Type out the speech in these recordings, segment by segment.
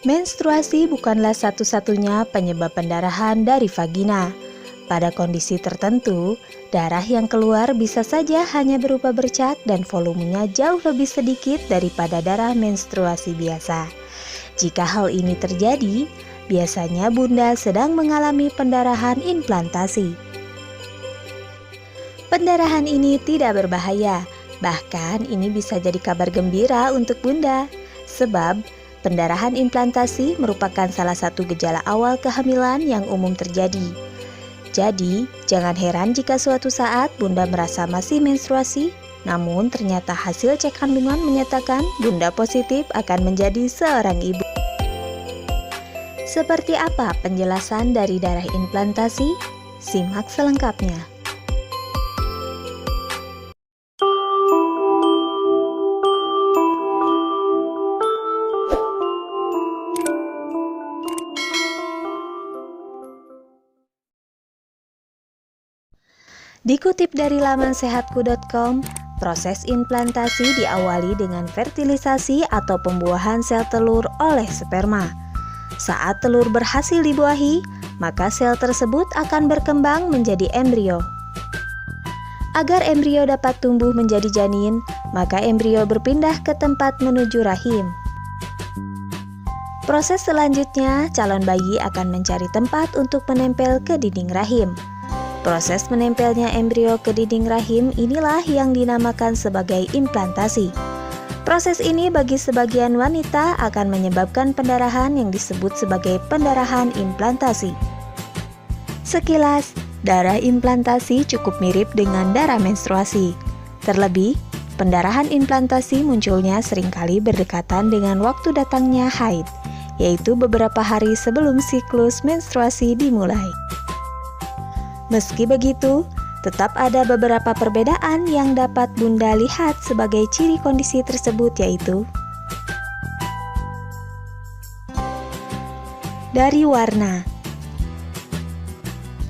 Menstruasi bukanlah satu-satunya penyebab pendarahan dari vagina. Pada kondisi tertentu, darah yang keluar bisa saja hanya berupa bercak dan volumenya jauh lebih sedikit daripada darah menstruasi biasa. Jika hal ini terjadi, biasanya bunda sedang mengalami pendarahan implantasi. Pendarahan ini tidak berbahaya, bahkan ini bisa jadi kabar gembira untuk bunda, sebab pendarahan implantasi merupakan salah satu gejala awal kehamilan yang umum terjadi. Jadi, jangan heran jika suatu saat bunda merasa masih menstruasi, namun ternyata hasil cek kandungan menyatakan bunda positif akan menjadi seorang ibu. Seperti apa penjelasan dari darah implantasi? Simak selengkapnya. Dikutip dari laman sehatku.com, proses implantasi diawali dengan fertilisasi atau pembuahan sel telur oleh sperma. Saat telur berhasil dibuahi, maka sel tersebut akan berkembang menjadi embrio. Agar embrio dapat tumbuh menjadi janin, maka embrio berpindah ke tempat menuju rahim. Proses selanjutnya, calon bayi akan mencari tempat untuk menempel ke dinding rahim. Proses menempelnya embrio ke dinding rahim inilah yang dinamakan sebagai implantasi. Proses ini bagi sebagian wanita akan menyebabkan pendarahan yang disebut sebagai pendarahan implantasi. Sekilas, darah implantasi cukup mirip dengan darah menstruasi. Terlebih, pendarahan implantasi munculnya seringkali berdekatan dengan waktu datangnya haid, yaitu beberapa hari sebelum siklus menstruasi dimulai. Meski begitu, tetap ada beberapa perbedaan yang dapat bunda lihat sebagai ciri kondisi tersebut, yaitu dari warna.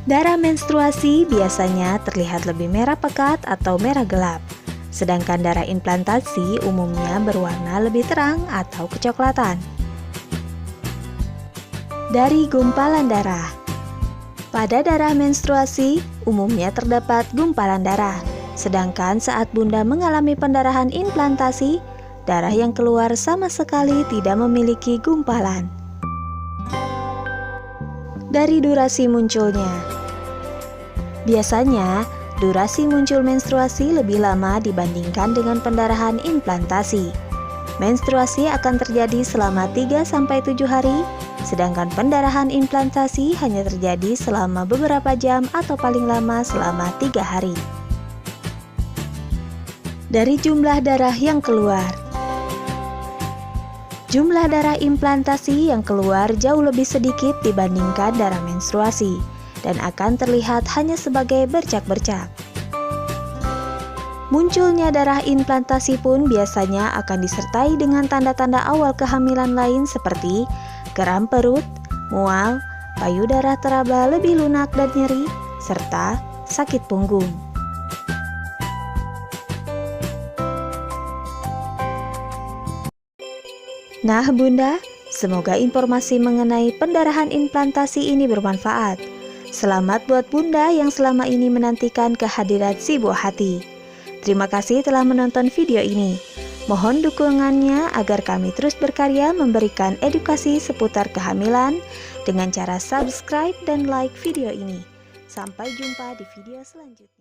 Darah menstruasi biasanya terlihat lebih merah pekat atau merah gelap, sedangkan darah implantasi umumnya berwarna lebih terang atau kecoklatan. Dari gumpalan darah. Pada darah menstruasi, umumnya terdapat gumpalan darah. Sedangkan saat bunda mengalami pendarahan implantasi, darah yang keluar sama sekali tidak memiliki gumpalan. Dari durasi munculnya. Biasanya, durasi muncul menstruasi lebih lama dibandingkan dengan pendarahan implantasi. Menstruasi akan terjadi selama 3-7 hari, sedangkan pendarahan implantasi hanya terjadi selama beberapa jam atau paling lama selama 3 hari. Dari jumlah darah yang keluar. Jumlah darah implantasi yang keluar jauh lebih sedikit dibandingkan darah menstruasi, dan akan terlihat hanya sebagai bercak-bercak. Munculnya darah implantasi pun biasanya akan disertai dengan tanda-tanda awal kehamilan lain seperti kram perut, mual, payudara teraba lebih lunak dan nyeri, serta sakit punggung. Nah bunda, semoga informasi mengenai pendarahan implantasi ini bermanfaat. Selamat buat bunda yang selama ini menantikan kehadiran si buah hati. Terima kasih telah menonton video ini. Mohon dukungannya agar kami terus berkarya memberikan edukasi seputar kehamilan dengan cara subscribe dan like video ini. Sampai jumpa di video selanjutnya.